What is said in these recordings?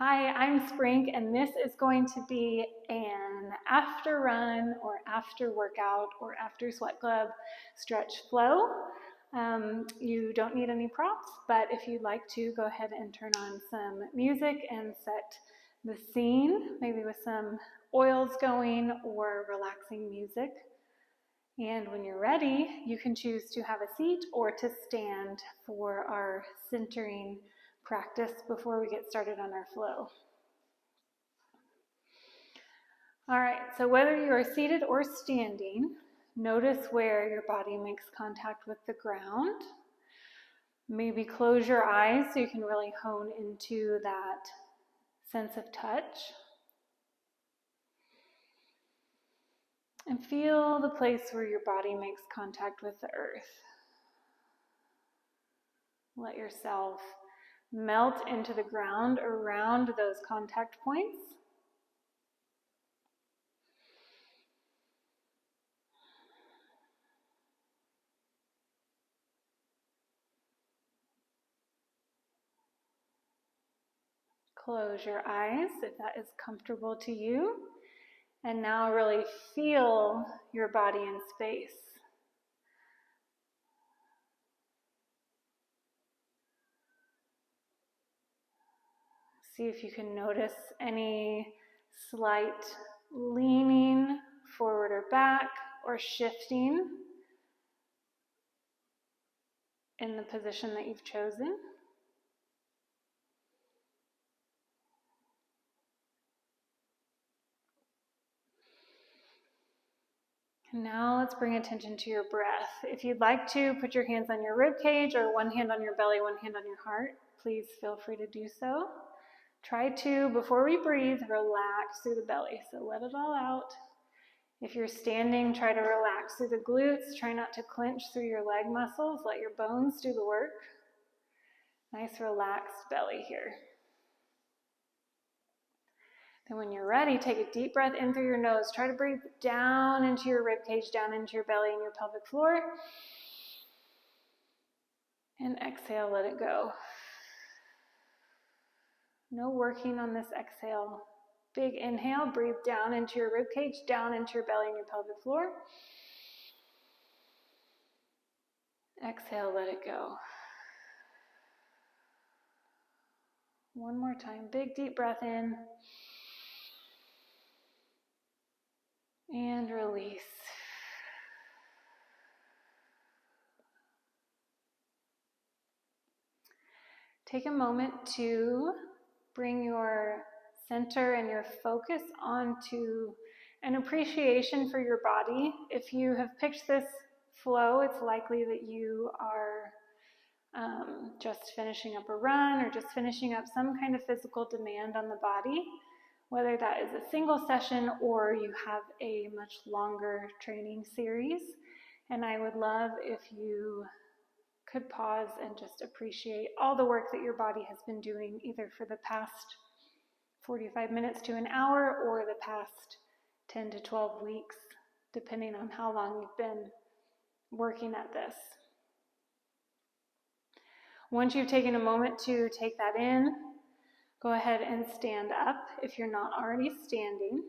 Hi, I'm Sprink, and this is going to be an after run or after workout or after sweat club stretch flow. You don't need any props, but if you'd like to, go ahead and turn on some music and set the scene, maybe with some oils going or relaxing music. And when you're ready, you can choose to have a seat or to stand for our centering practice before we get started on our flow. All right, so whether you are seated or standing, notice where your body makes contact with the ground. Maybe close your eyes so you can really hone into that sense of touch. And feel the place where your body makes contact with the earth. Let yourself melt into the ground around those contact points. Close your eyes if that is comfortable to you. And now really feel your body in space. See if you can notice any slight leaning forward or back or shifting in the position that you've chosen. And now let's bring attention to your breath. If you'd like to, put your hands on your rib cage or one hand on your belly, one hand on your heart. Please feel free to do so. Try to, before we breathe, relax through the belly. So let it all out. If you're standing, try to relax through the glutes. Try not to clench through your leg muscles. Let your bones do the work. Nice relaxed belly here. Then when you're ready, take a deep breath in through your nose. Try to breathe down into your rib cage, down into your belly and your pelvic floor. And exhale, let it go. No working on this exhale. Big inhale, breathe down into your rib cage, down into your belly and your pelvic floor. Exhale, let it go. One more time, big deep breath in. And release. Take a moment to bring your center and your focus onto an appreciation for your body. If you have picked this flow, it's likely that you are just finishing up a run or just finishing up some kind of physical demand on the body, whether that is a single session or you have a much longer training series. And I would love if you could pause and just appreciate all the work that your body has been doing, either for the past 45 minutes to an hour or the past 10 to 12 weeks, depending on how long you've been working at this. Once you've taken a moment to take that in, go ahead and stand up. If you're not already standing,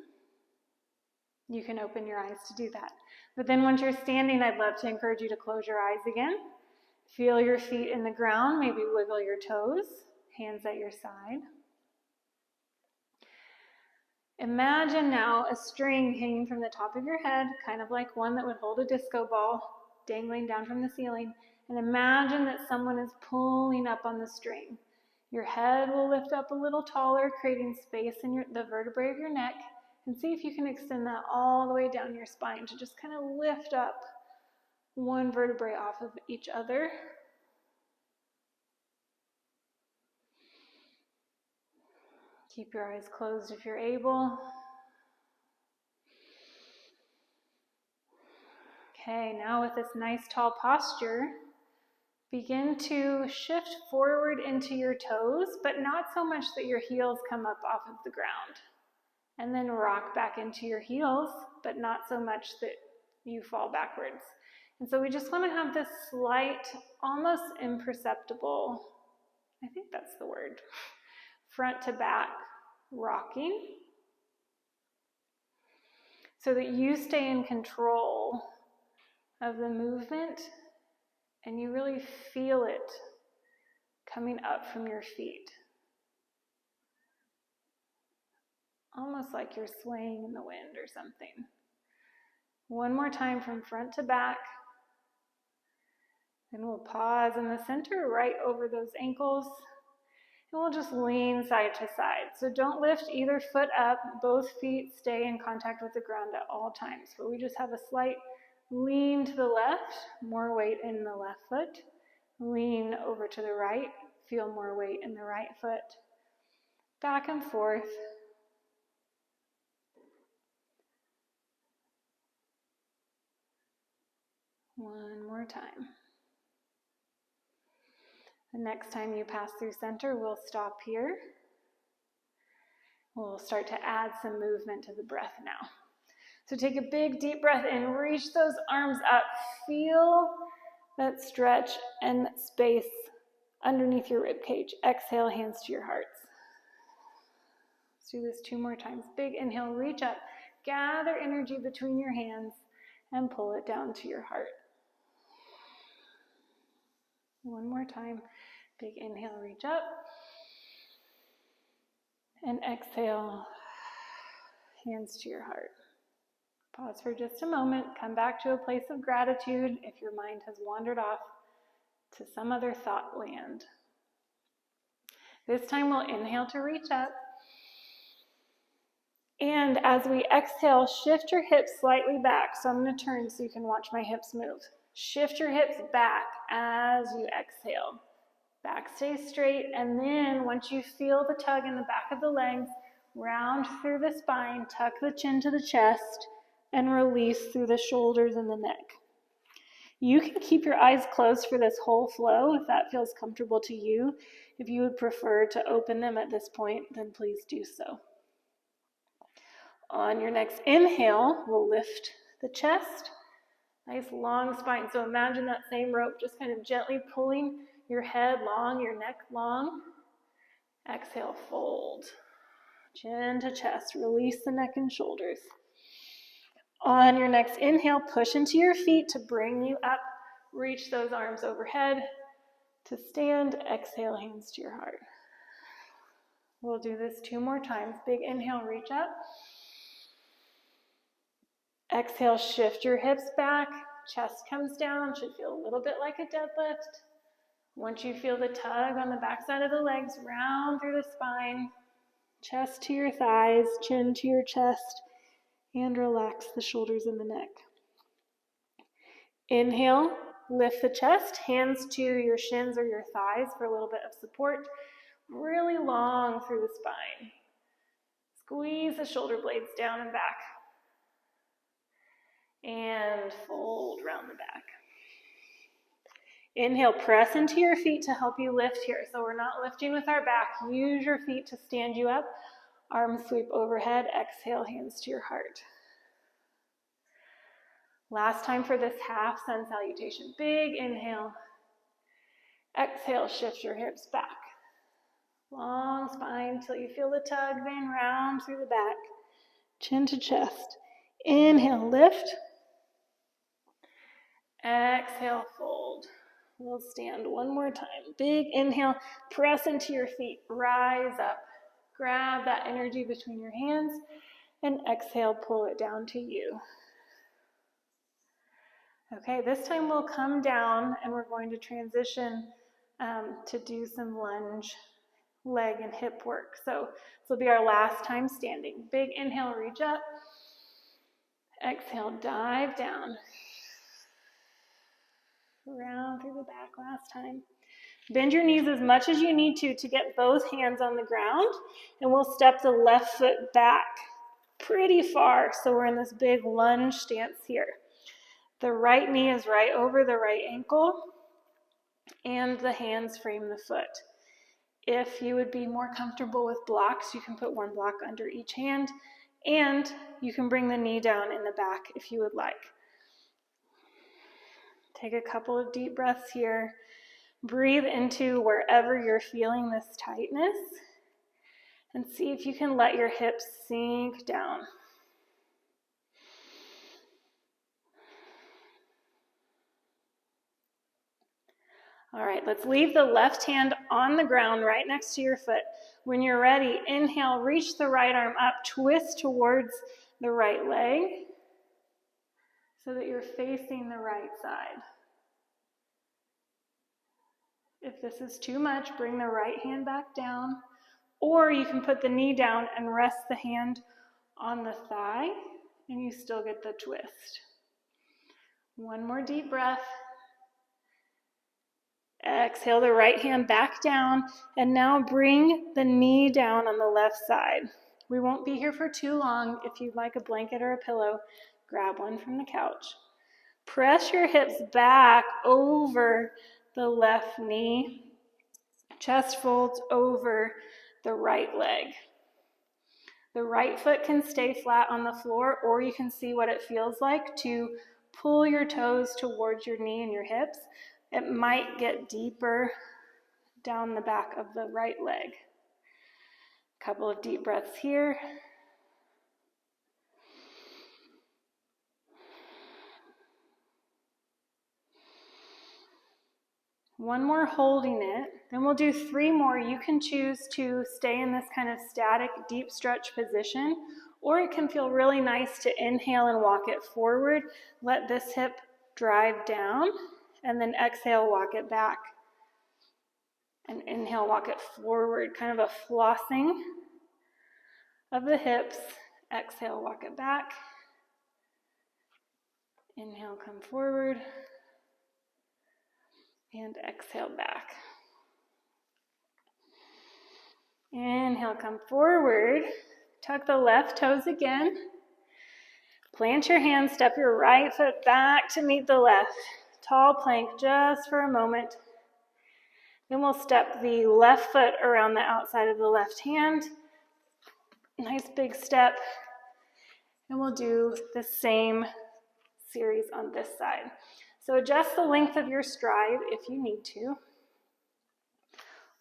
you can open your eyes to do that. But then once you're standing, I'd love to encourage you to close your eyes again. Feel your feet in the ground, maybe wiggle your toes, hands at your side. Imagine now a string hanging from the top of your head, kind of like one that would hold a disco ball dangling down from the ceiling. And imagine that someone is pulling up on the string. Your head will lift up a little taller, creating space in the vertebrae of your neck. And see if you can extend that all the way down your spine to just kind of lift up one vertebrae off of each other. Keep your eyes closed if you're able. Okay, now with this nice tall posture, begin to shift forward into your toes, but not so much that your heels come up off of the ground. And then rock back into your heels, but not so much that you fall backwards. And so we just want to have this slight, almost imperceptible, I think that's the word, front to back rocking, so that you stay in control of the movement and you really feel it coming up from your feet. Almost like you're swaying in the wind or something. One more time from front to back. Then we'll pause in the center right over those ankles. And we'll just lean side to side. So don't lift either foot up. Both feet stay in contact with the ground at all times. But we just have a slight lean to the left, more weight in the left foot. Lean over to the right, feel more weight in the right foot. Back and forth. One more time. The next time you pass through center, we'll stop here. We'll start to add some movement to the breath now. So take a big deep breath in, reach those arms up, feel that stretch and space underneath your rib cage. Exhale, hands to your hearts. Let's do this 2 more times. Big inhale, reach up, gather energy between your hands and pull it down to your heart. One more time. Big inhale, reach up. And exhale, hands to your heart. Pause for just a moment. Come back to a place of gratitude if your mind has wandered off to some other thought land. This time we'll inhale to reach up. And as we exhale, shift your hips slightly back. So I'm going to turn so you can watch my hips move. Shift your hips back as you exhale. Back stays straight, and then once you feel the tug in the back of the legs, round through the spine, tuck the chin to the chest, and release through the shoulders and the neck. You can keep your eyes closed for this whole flow if that feels comfortable to you. If you would prefer to open them at this point, then please do so. On your next inhale, we'll lift the chest. Nice long spine. So imagine that same rope just kind of gently pulling your head long, your neck long. Exhale, fold. Chin to chest. Release the neck and shoulders. On your next inhale, push into your feet to bring you up. Reach those arms overhead to stand. Exhale, hands to your heart. We'll do this 2 more times. Big inhale, reach up. Exhale, shift your hips back. Chest comes down. Should feel a little bit like a deadlift. Once you feel the tug on the backside of the legs, round through the spine. Chest to your thighs, chin to your chest, and relax the shoulders and the neck. Inhale, lift the chest, hands to your shins or your thighs for a little bit of support. Really long through the spine. Squeeze the shoulder blades down and back. And fold round the back. Inhale, press into your feet to help you lift here. So we're not lifting with our back. Use your feet to stand you up. Arms sweep overhead. Exhale, hands to your heart. Last time for this half sun salutation. Big inhale. Exhale, shift your hips back. Long spine till you feel the tug, then round through the back. Chin to chest. Inhale, lift. Exhale, fold. We'll stand 1 more time. Big inhale, press into your feet, rise up. Grab that energy between your hands, and exhale, pull it down to you. Okay, this time we'll come down and we're going to transition to do some lunge, leg, and hip work. So this will be our last time standing. Big inhale, reach up. Exhale, dive down. Round through the back last time. Bend your knees as much as you need to get both hands on the ground, and we'll step the left foot back pretty far, so we're in this big lunge stance here. The right knee is right over the right ankle, and the hands frame the foot. If you would be more comfortable with blocks, you can put 1 block under each hand, and you can bring the knee down in the back if you would like. Take a couple of deep breaths here. Breathe into wherever you're feeling this tightness. And see if you can let your hips sink down. All right, let's leave the left hand on the ground right next to your foot. When you're ready, inhale, reach the right arm up, twist towards the right leg so that you're facing the right side. If this is too much, bring the right hand back down, or you can put the knee down and rest the hand on the thigh, and you still get the twist. One more deep breath. Exhale the right hand back down, and now bring the knee down on the left side. We won't be here for too long. If you'd like a blanket or a pillow, grab one from the couch. Press your hips back over the left knee. Chest folds over the right leg. The right foot can stay flat on the floor, or you can see what it feels like to pull your toes towards your knee and your hips. It might get deeper down the back of the right leg. A couple of deep breaths here. One more holding it, then we'll do 3 more. You can choose to stay in this kind of static, deep stretch position, or it can feel really nice to inhale and walk it forward. Let this hip drive down, and then exhale, walk it back. And inhale, walk it forward, kind of a flossing of the hips. Exhale, walk it back. Inhale, come forward. And exhale back. Inhale, come forward. Tuck the left toes again. Plant your hands, step your right foot back to meet the left. Tall plank just for a moment. Then we'll step the left foot around the outside of the left hand. Nice big step. And we'll do the same series on this side. So adjust the length of your stride if you need to.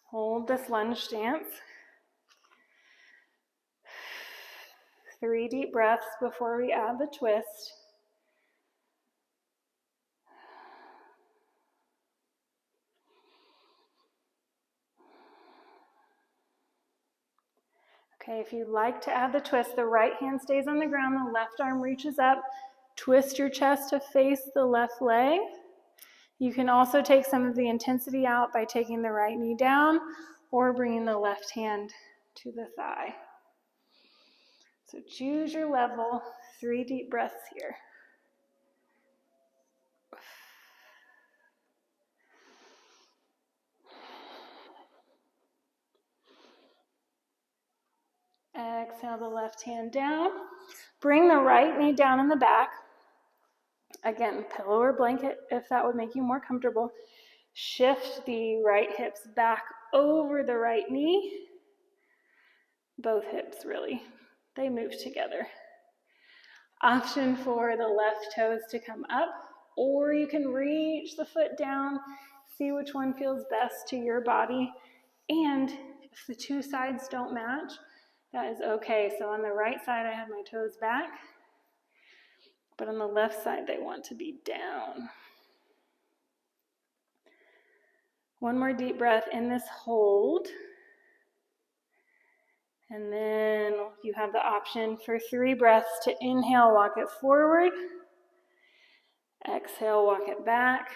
Hold this lunge stance. 3 deep breaths before we add the twist. Okay, if you'd like to add the twist, the right hand stays on the ground, the left arm reaches up. Twist your chest to face the left leg. You can also take some of the intensity out by taking the right knee down or bringing the left hand to the thigh. So choose your level. 3 deep breaths here. Exhale the left hand down. Bring the right knee down in the back. Again, pillow or blanket if that would make you more comfortable. Shift the right hips back over the right knee. Both hips really, they move together. Option for the left toes to come up, or you can reach the foot down, see which one feels best to your body. And if the 2 sides don't match, that is okay. So on the right side, I have my toes back, but on the left side, they want to be down. One more deep breath in this hold. And then you have the option for 3 breaths to inhale, walk it forward. Exhale, walk it back.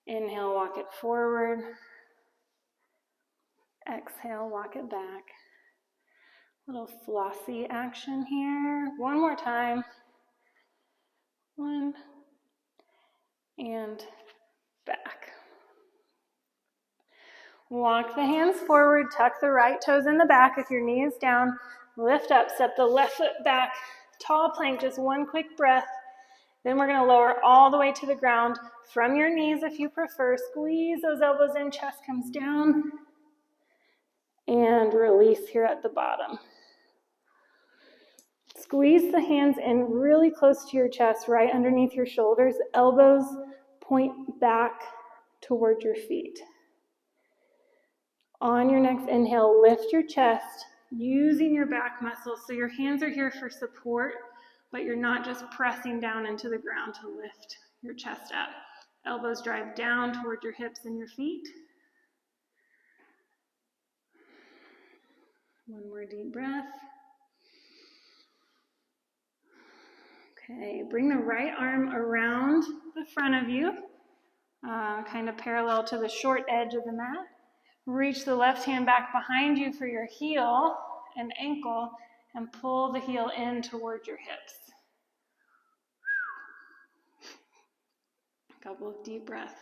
Inhale, walk it forward. Exhale, walk it back. Little flossy action here. One more time. 1 and back. Walk the hands forward, tuck the right toes in the back. If your knee is down, lift up, step the left foot back. Tall plank, just 1 quick breath. Then we're going to lower all the way to the ground from your knees if you prefer. Squeeze those elbows in, chest comes down. And release here at the bottom. Squeeze the hands in really close to your chest, right underneath your shoulders. Elbows point back toward your feet. On your next inhale, lift your chest using your back muscles. So your hands are here for support, but you're not just pressing down into the ground to lift your chest up. Elbows drive down toward your hips and your feet. One more deep breath. Okay, bring the right arm around the front of you, kind of parallel to the short edge of the mat. Reach the left hand back behind you for your heel and ankle, and pull the heel in toward your hips. A couple of deep breaths.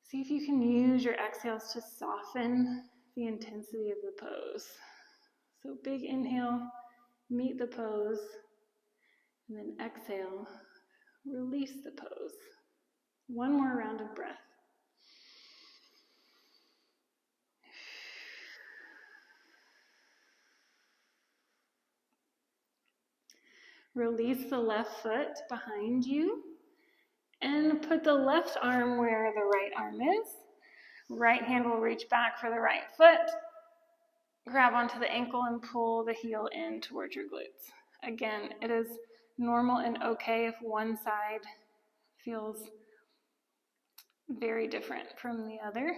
See if you can use your exhales to soften the intensity of the pose. So big inhale, meet the pose, and then exhale, release the pose. One more round of breath. Release the left foot behind you and put the left arm where the right arm is. Right hand will reach back for the right foot. Grab onto the ankle and pull the heel in towards your glutes. Again, it is normal and okay if one side feels very different from the other.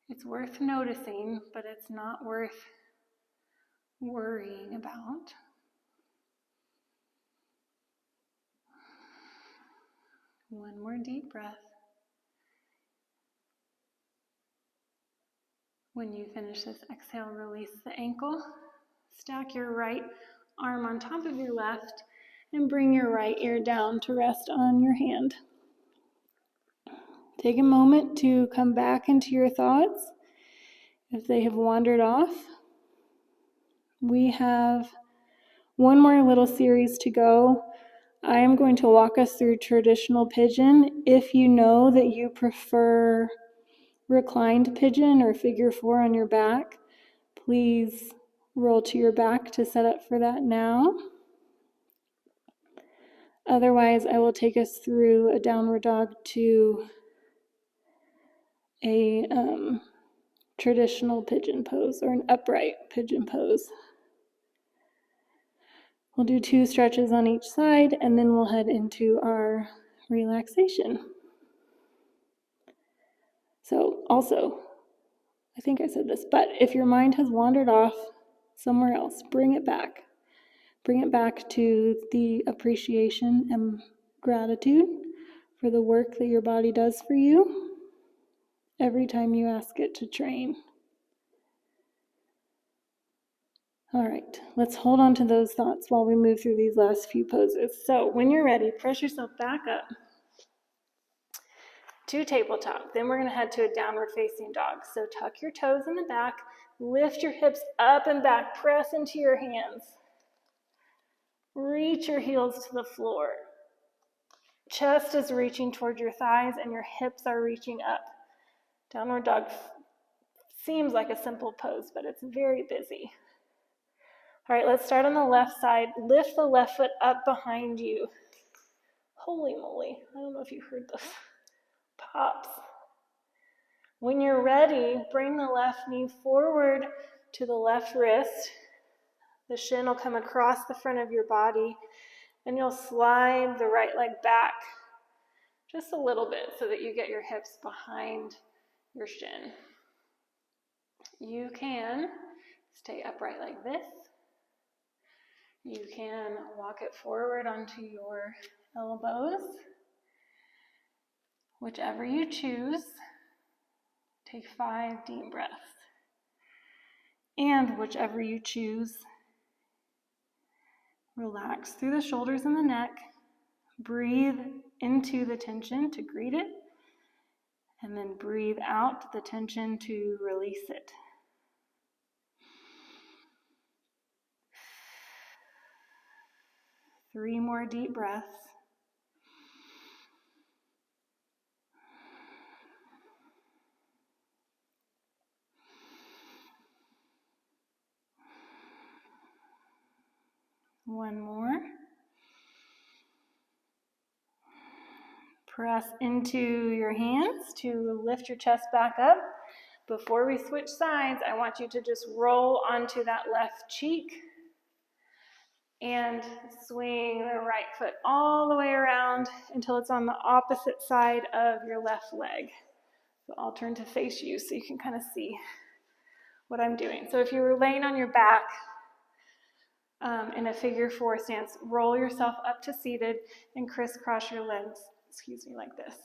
It's worth noticing, but it's not worth worrying about. One more deep breath. When you finish this exhale, release the ankle. Stack your right arm on top of your left and bring your right ear down to rest on your hand. Take a moment to come back into your thoughts if they have wandered off. We have one more little series to go. I am going to walk us through traditional pigeon. If you know that you prefer reclined pigeon or figure four on your back, please roll to your back to set up for that now. Otherwise, I will take us through a downward dog to a traditional pigeon pose or an upright pigeon pose. We'll do 2 stretches on each side, and then we'll head into our relaxation. So also, I think I said this, but if your mind has wandered off somewhere else, bring it back. Bring it back to the appreciation and gratitude for the work that your body does for you every time you ask it to train. All right, let's hold on to those thoughts while we move through these last few poses. So when you're ready, press yourself back up to tabletop. Then we're going to head to a downward facing dog. So tuck your toes in the back, lift your hips up and back, press into your hands. Reach your heels to the floor. Chest is reaching toward your thighs and your hips are reaching up. Downward dog seems like a simple pose, but it's very busy. All right, let's start on the left side. Lift the left foot up behind you. Holy moly, I don't know if you heard this. Pops. When you're ready, bring the left knee forward to the left wrist. The shin will come across the front of your body, and you'll slide the right leg back just a little bit so that you get your hips behind your shin. You can stay upright like this. You can walk it forward onto your elbows. Whichever you choose, take 5 deep breaths. And whichever you choose, relax through the shoulders and the neck. Breathe into the tension to greet it. And then breathe out the tension to release it. Three more deep breaths. One more. Press into your hands to lift your chest back up. Before we switch sides, I want you to just roll onto that left cheek and swing the right foot all the way around until it's on the opposite side of your left leg. So I'll turn to face you so you can kind of see what I'm doing. So if you were laying on your back in a figure 4 stance, roll yourself up to seated and crisscross your legs, like this.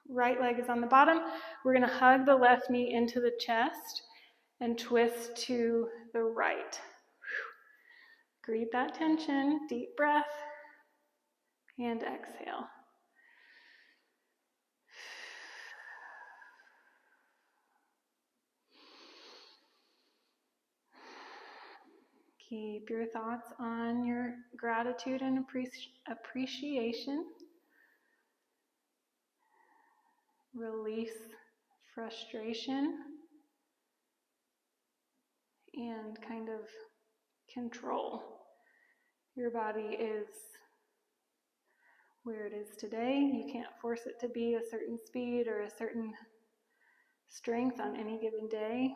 Right leg is on the bottom. We're going to hug the left knee into the chest and twist to the right. Greet that tension. Deep breath and exhale. Keep your thoughts on your gratitude and appreciation. Release frustration and kind of control. Your body is where it is today. You can't force it to be a certain speed or a certain strength on any given day,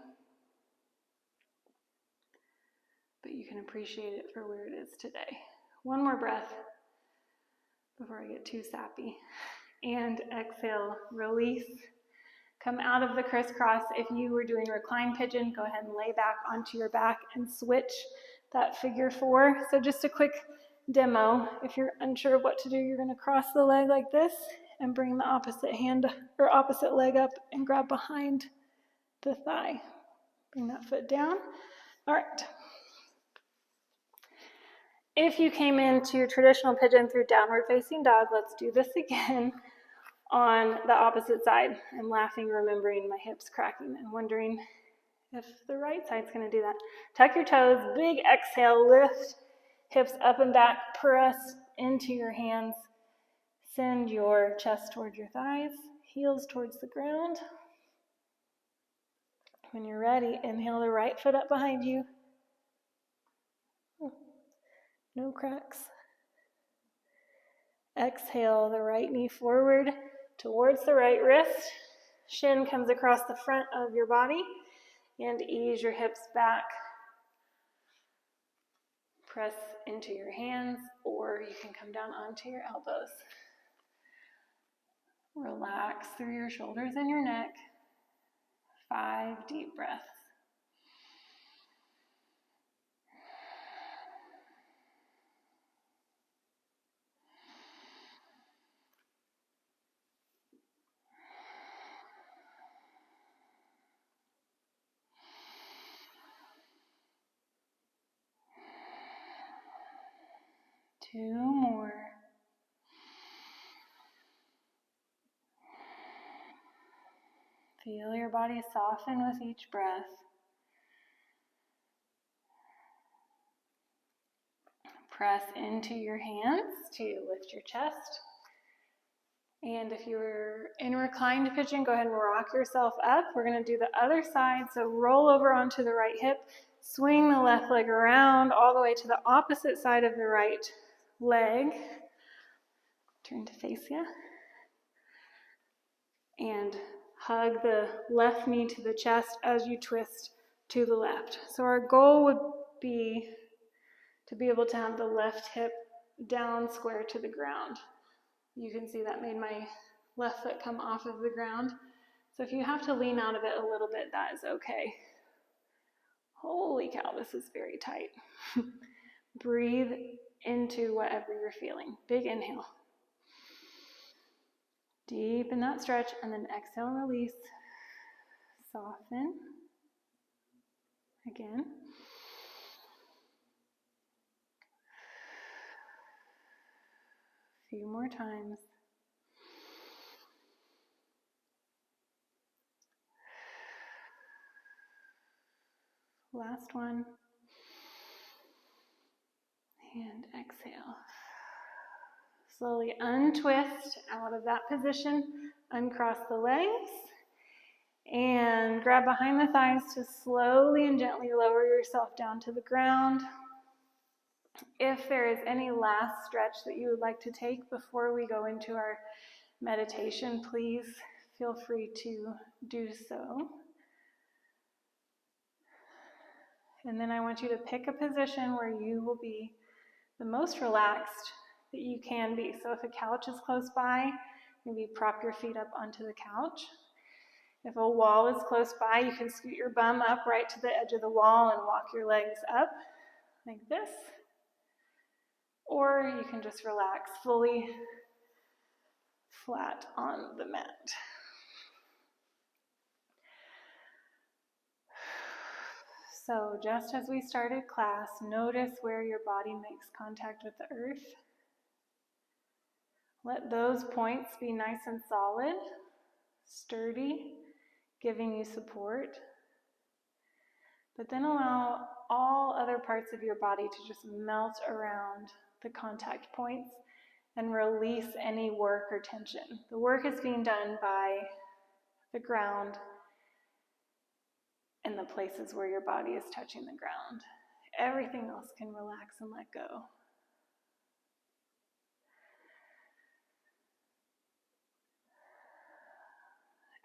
but you can appreciate it for where it is today. One more breath before I get too sappy. And exhale, release. Come out of the crisscross. If you were doing recline pigeon, go ahead and lay back onto your back and switch that figure 4. So just a quick demo. If you're unsure of what to do, you're going to cross the leg like this and bring the opposite hand or opposite leg up and grab behind the thigh. Bring that foot down. All right. If you came into traditional pigeon through downward facing dog, let's do this again on the opposite side. I'm laughing, remembering my hips cracking and wondering if the right side's going to do that. Tuck your toes, big exhale, lift hips up and back, press into your hands. Send your chest towards your thighs, heels towards the ground. When you're ready, inhale the right foot up behind you. No cracks. Exhale the right knee forward towards the right wrist. Shin comes across the front of your body and ease your hips back. Press into your hands, or you can come down onto your elbows. Relax through your shoulders and your neck. 5 deep breaths. Two more. Feel your body soften with each breath. Press into your hands to lift your chest. And if you're in reclined pigeon, go ahead and rock yourself up. We're going to do the other side. So roll over onto the right hip. Swing the left leg around all the way to the opposite side of the right leg. Turn to face you. And hug the left knee to the chest as you twist to the left. So our goal would be to be able to have the left hip down square to the ground. You can see that made my left foot come off of the ground. So if you have to lean out of it a little bit, that is okay. Holy cow, this is very tight. Breathe into whatever you're feeling. Big inhale. Deep in that stretch, and then exhale, release. Soften. Again. A few more times. Last one. And exhale. Slowly untwist out of that position. Uncross the legs. And grab behind the thighs to slowly and gently lower yourself down to the ground. If there is any last stretch that you would like to take before we go into our meditation, please feel free to do so. And then I want you to pick a position where you will be the most relaxed that you can be. So if a couch is close by, maybe prop your feet up onto the couch. If a wall is close by, you can scoot your bum up right to the edge of the wall and walk your legs up like this. Or you can just relax fully flat on the mat. So just as we started class, notice where your body makes contact with the earth. Let those points be nice and solid, sturdy, giving you support. But then allow all other parts of your body to just melt around the contact points and release any work or tension. The work is being done by the ground and the places where your body is touching the ground. Everything else can relax and let go.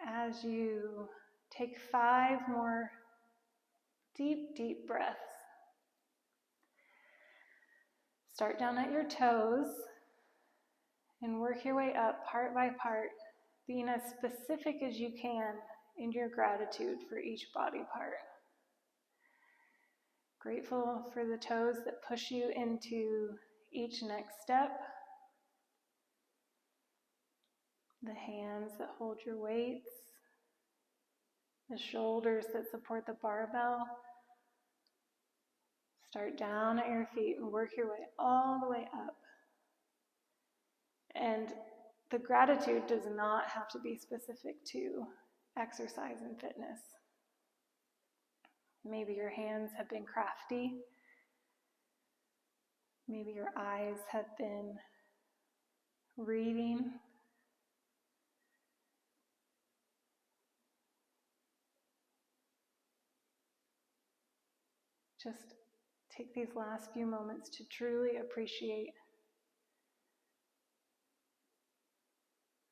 As you take 5 more deep, deep breaths, start down at your toes and work your way up part by part, being as specific as you can in your gratitude for each body part. Grateful for the toes that push you into each next step, the hands that hold your weights, the shoulders that support the barbell. Start down at your feet and work your way all the way up. And the gratitude does not have to be specific to exercise and fitness. Maybe your hands have been crafty. Maybe your eyes have been reading. Just take these last few moments to truly appreciate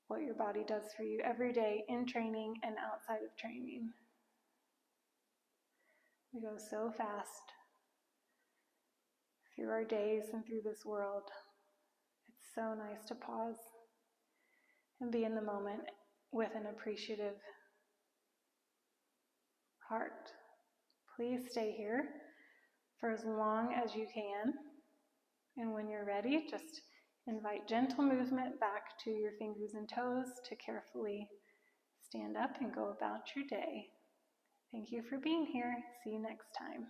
what your body does for you every day in training and outside of training. We go so fast through our days and through this world. It's so nice to pause and be in the moment with an appreciative heart. Please stay here for as long as you can. And when you're ready, just invite gentle movement back to your fingers and toes to carefully stand up and go about your day. Thank you for being here. See you next time.